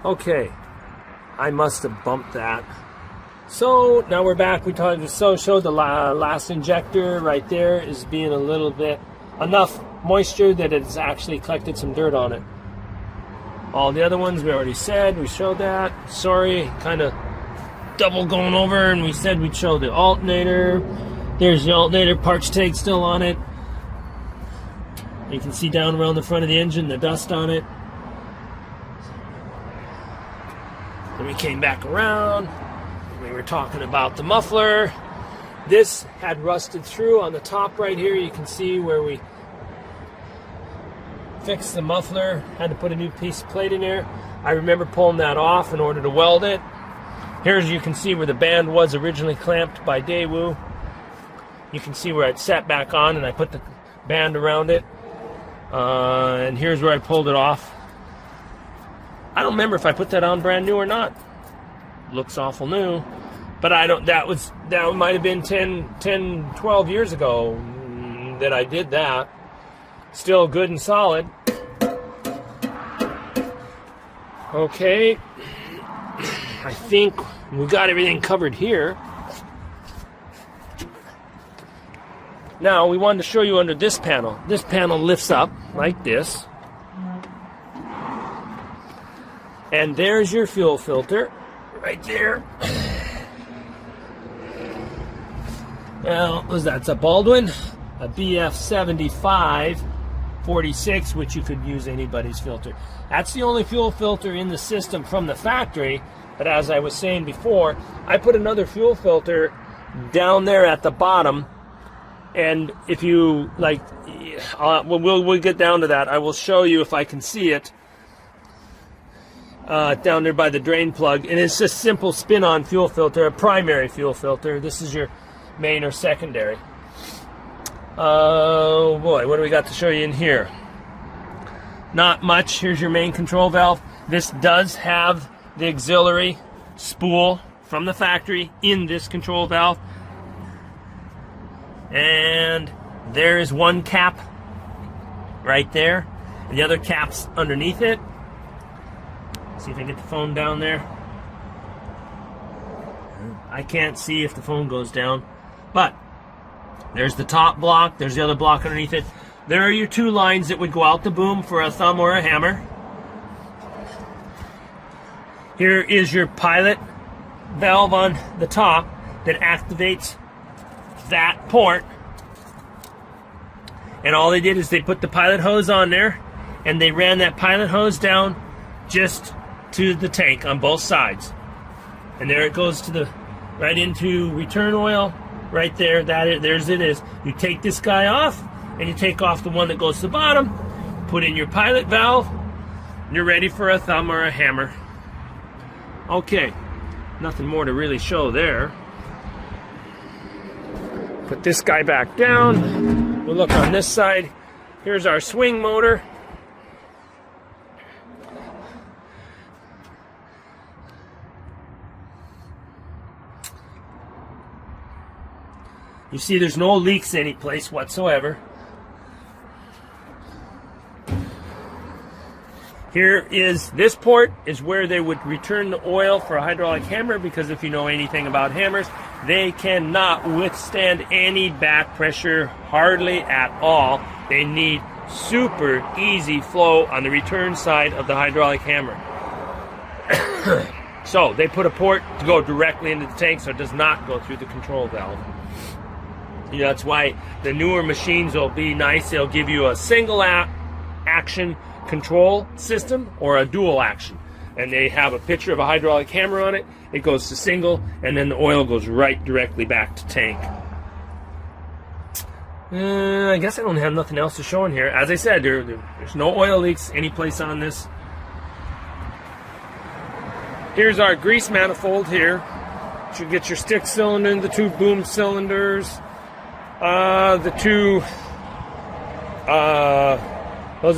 Okay, I must have bumped that. So now we're back. We showed the last injector right there is being a little bit, enough moisture that it's actually collected some dirt on it. All the other ones we already said, we showed that. Sorry, kind of double going over, and we said we'd show the alternator. There's the alternator, parts tag still on it. You can see down around the front of the engine the dust on it. Then we came back around. We were talking about the muffler. This had rusted through on the top right here. You can see where we fixed the muffler. Had to put a new piece of plate in there. I remember pulling that off in order to weld it. Here's, you can see where the band was originally clamped by Daewoo. You can see where it sat back on, and I put the band around it. And here's where I pulled it off. I don't remember if I put that on brand new or not. Looks awful new, but I don't. That might have been 10, 12 years ago that I did that. Still good and solid. Okay, I think we got everything covered here. Now we wanted to show you under this panel. This panel lifts up like this, and there's your fuel filter. Right there. Well, that's a Baldwin, a BF7546, which you could use anybody's filter. That's the only fuel filter in the system from the factory. But as I was saying before, I put another fuel filter down there at the bottom. And if you like, we'll get down to that. I will show you if I can see it. Down there by the drain plug, and it's just simple spin-on fuel filter, a primary fuel filter. This is your main or secondary. Oh boy, what do we got to show you in here? Not much. Here's your main control valve. This does have the auxiliary spool from the factory in this control valve, and there is one cap right there, and the other cap's underneath it. See if I can get the phone down there. I can't see if the phone goes down, but there's the top block, there's the other block underneath it. There are your two lines that would go out the boom for a thumb or a hammer. Here is your pilot valve on the top that activates that port. And all they did is they put the pilot hose on there, and they ran that pilot hose down just to the tank on both sides, and there it goes to the right into return oil right there. There's it is. You take this guy off, and you take off the one that goes to the bottom, put in your pilot valve, and you're ready for a thumb or a hammer. Okay, nothing more to really show there. Put this guy back down. We'll look on this side. Here's our swing motor. You see there's no leaks any place whatsoever. Here is, this port is where they would return the oil for a hydraulic hammer, because if you know anything about hammers, they cannot withstand any back pressure, hardly at all. They need super easy flow on the return side of the hydraulic hammer. So they put a port to go directly into the tank so it does not go through the control valve. That's why the newer machines will be nice. They'll give you a single action control system or a dual action. And they have a picture of a hydraulic hammer on it. It goes to single, and then the oil goes right directly back to tank. I guess I don't have nothing else to show in here. As I said, there's no oil leaks any place on this. Here's our grease manifold here. You should get your stick cylinder and the two boom cylinders. Those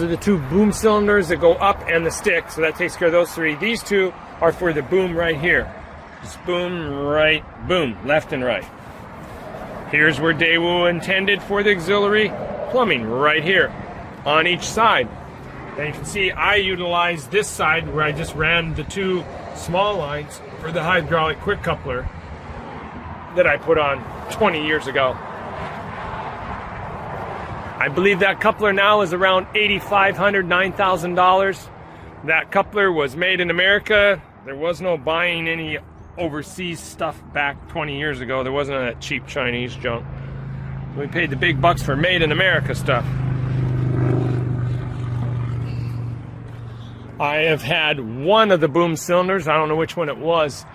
are the two boom cylinders that go up, and the stick, so that takes care of those three. These two are for the boom right here. Just boom, right, boom, left and right. Here's where Daewoo intended for the auxiliary plumbing, right here, on each side. And you can see I utilized this side where I just ran the two small lines for the hydraulic quick coupler that I put on 20 years ago. I believe that coupler now is around $8,500, $9,000. That coupler was made in America. There was no buying any overseas stuff back 20 years ago. There wasn't that cheap Chinese junk. We paid the big bucks for made in America stuff. I have had one of the boom cylinders. I don't know which one it was.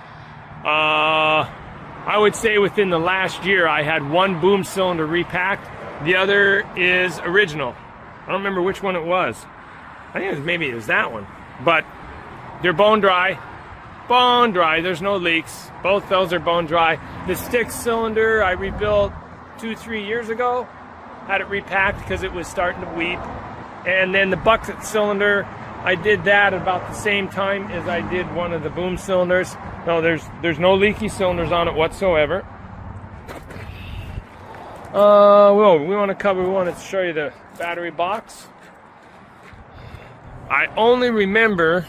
I would say within the last year I had one boom cylinder repacked. The other is original. I don't remember which one it was. I think maybe it was that one. But they're bone dry. Bone dry. There's no leaks. Both those are bone dry. The stick cylinder I rebuilt 2-3 years ago. Had it repacked because it was starting to weep. And then the bucket cylinder, I did that about the same time as I did one of the boom cylinders. No, there's no leaky cylinders on it whatsoever. Well, we want to show you the battery box. I only remember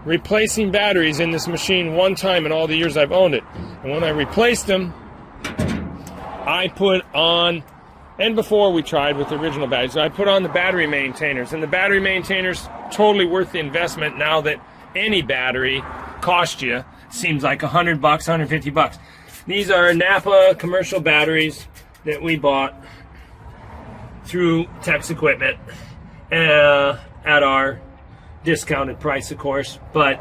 replacing batteries in this machine one time in all the years I've owned it. And when I replaced them, I put on, and before we tried with the original batteries, I put on the battery maintainers. And the battery maintainers, totally worth the investment now that any battery cost you, seems like $100, $150. These are Napa commercial batteries that we bought through Tex Equipment at our discounted price, of course. But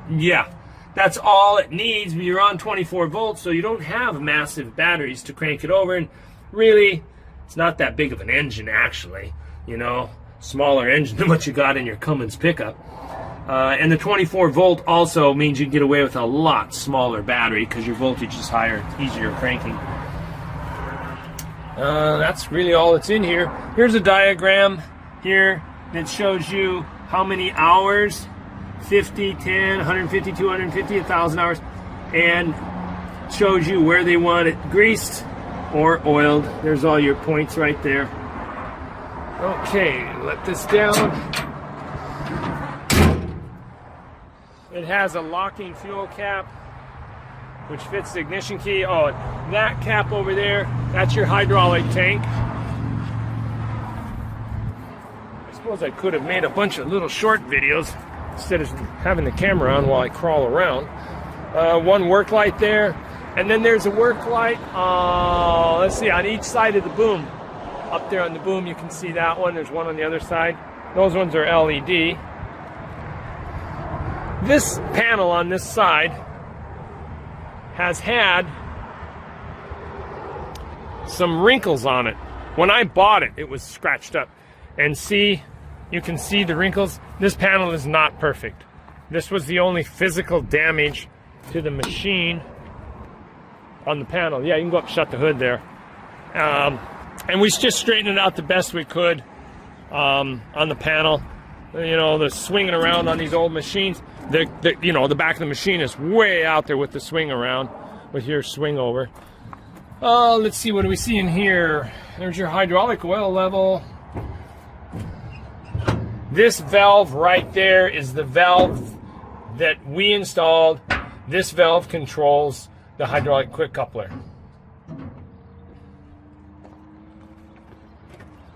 yeah, that's all it needs. You're on 24 volts, so you don't have massive batteries to crank it over. And really, it's not that big of an engine, actually. You know, smaller engine than what you got in your Cummins pickup. And the 24 volt also means you can get away with a lot smaller battery because your voltage is higher, easier cranking. That's really all that's in here. Here's a diagram here that shows you how many hours, 50, 10, 150, 250, 1,000 hours, and shows you where they want it greased or oiled. There's all your points right there. Okay, let this down. It has a locking fuel cap which fits the ignition key. Oh, that cap over there, that's your hydraulic tank. I suppose I could have made a bunch of little short videos instead of having the camera on while I crawl around. One work light there, and then there's a work light, let's see, on each side of the boom. Up there on the boom you can see that one. There's one on the other side. Those ones are LED. This panel on this side has had some wrinkles on it. When I bought it, it was scratched up. And see, you can see the wrinkles. This panel is not perfect. This was the only physical damage to the machine on the panel. Yeah, you can go up and shut the hood there. And we just straightened it out the best we could on the panel. You know, the swinging around on these old machines. You know, the back of the machine is way out there with the swing around, with your swing over. Let's see, what do we see in here? There's your hydraulic oil level. This valve right there is the valve that we installed. This valve controls the hydraulic quick coupler.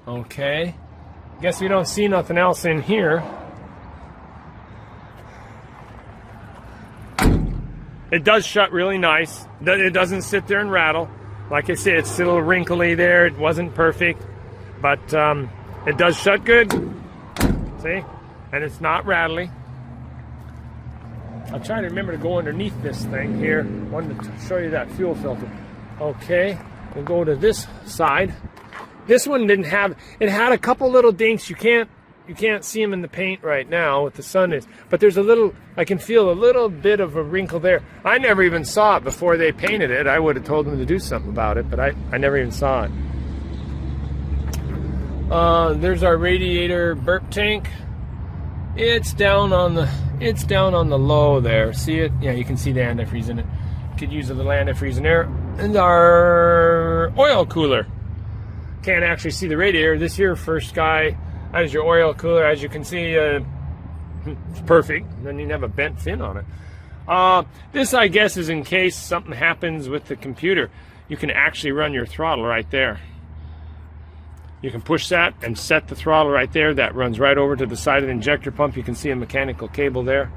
Okay, guess we don't see nothing else in here. It does shut really nice. It doesn't sit there and rattle. Like I said, it's a little wrinkly there. It wasn't perfect, but it does shut good. See? And it's not rattly. I'll try to remember to go underneath this thing here. I wanted to show you that fuel filter. Okay, we'll go to this side. This one didn't have, it had a couple little dinks. You can't see them in the paint right now with the sun is, but there's a little, I can feel a little bit of a wrinkle there. I never even saw it before they painted it. I would have told them to do something about it, but I never even saw it. There's our radiator burp tank. It's down on the low there. See it? Yeah, you can see the antifreeze in it. Could use a little antifreeze in there. And our oil cooler. Can't actually see the radiator. This here first guy That is your oil cooler. As you can see, it's perfect. Doesn't even have a bent fin on it. This, I guess, is in case something happens with the computer. You can actually run your throttle right there. You can push that and set the throttle right there. That runs right over to the side of the injector pump. You can see a mechanical cable there.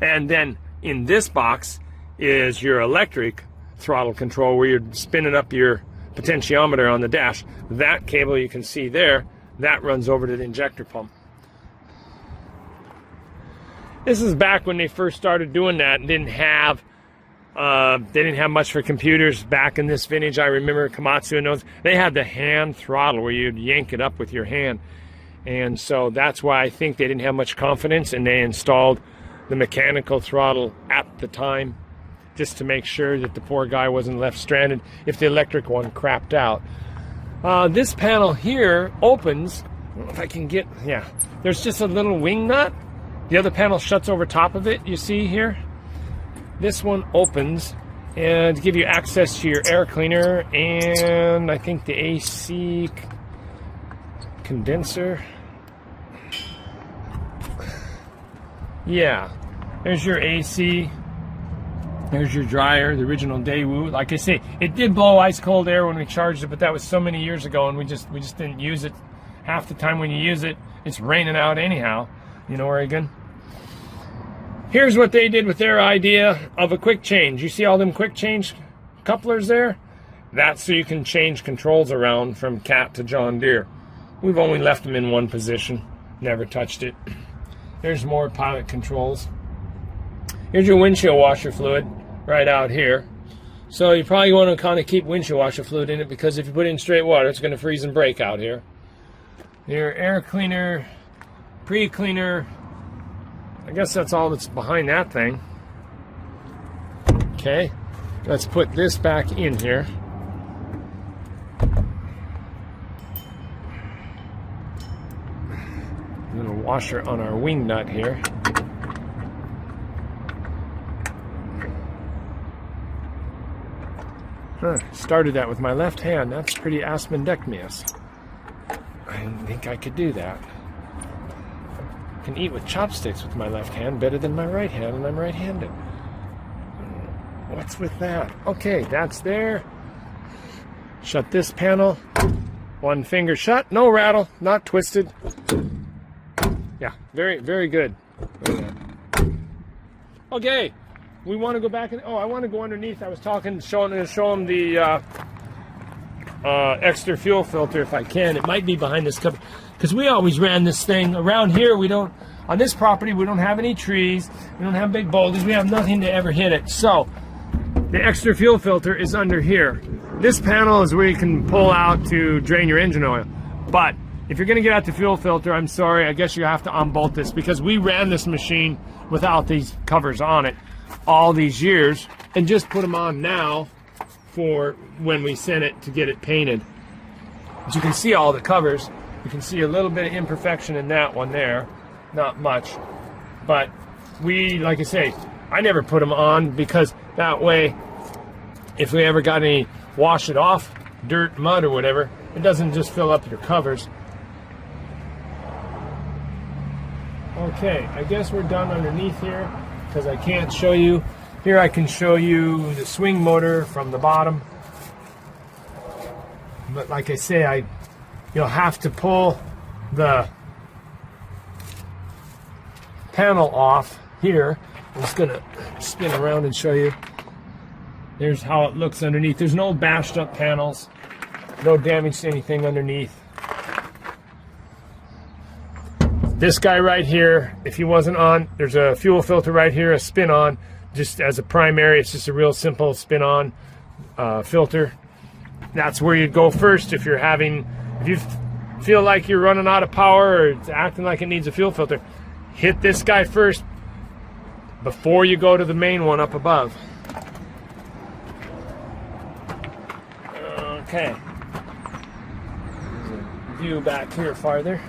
And then in this box is your electric throttle control, where you're spinning up your potentiometer on the dash. That cable you can see there, that runs over to the injector pump. This is back when they first started doing that and didn't have much for computers back in this vintage. I remember Komatsu and those, they had the hand throttle where you'd yank it up with your hand. And so that's why I think they didn't have much confidence, and they installed the mechanical throttle at the time, just to make sure that the poor guy wasn't left stranded if the electric one crapped out. This panel here opens. I don't know if I can get, yeah, there's just a little wing nut. The other panel shuts over top of it, you see here. This one opens and to give you access to your air cleaner and I think the AC condenser. Yeah, there's your AC. There's your dryer, the original Daewoo. Like I say, it did blow ice cold air when we charged it, but that was so many years ago, and we just didn't use it. Half the time when you use it, it's raining out anyhow. You know, Oregon. Here's what they did with their idea of a quick change. You see all them quick change couplers there? That's so you can change controls around from Cat to John Deere. We've only left them in one position, never touched it. There's more pilot controls. Here's your windshield washer fluid right out here. So you probably want to kind of keep windshield washer fluid in it, because if you put it in straight water, it's going to freeze and break out here. Your air cleaner, pre-cleaner. I guess that's all that's behind that thing. Okay, let's put this back in here. Little washer on our wing nut here. Started that with my left hand. That's pretty aspendectmious. I didn't think I could do that. I can eat with chopsticks with my left hand better than my right hand, and I'm right-handed. What's with that? Okay, that's there. Shut this panel. One finger shut. No rattle. Not twisted. Yeah, very, very good. Okay, we want to go back and I want to go underneath. I was talking, show them the extra fuel filter if I can. It might be behind this cover, because we always ran this thing around here. We don't, on this property, we don't have any trees. We don't have big boulders. We have nothing to ever hit it. So the extra fuel filter is under here. This panel is where you can pull out to drain your engine oil. But if you're going to get out the fuel filter, I'm sorry, I guess you have to unbolt this, because we ran this machine without these covers on it all these years and just put them on now for when we sent it to get it painted. As you can see all the covers, you can see a little bit of imperfection in that one there, not much. But we, like I say, I never put them on, because that way, if we ever got any wash it off, dirt, mud, or whatever, it doesn't just fill up your covers. Okay, I guess we're done underneath here, because I can't show you. Here I can show you the swing motor from the bottom. But like I say, you'll have to pull the panel off here. I'm just going to spin around and show you. There's how it looks underneath. There's no bashed up panels. No damage to anything underneath. This guy right here, if he wasn't on, there's a fuel filter right here, a spin-on, just as a primary. It's just a real simple spin-on filter. That's where you'd go first if you're having, if you feel like you're running out of power or it's acting like it needs a fuel filter. Hit this guy first before you go to the main one up above. Okay. View back here farther.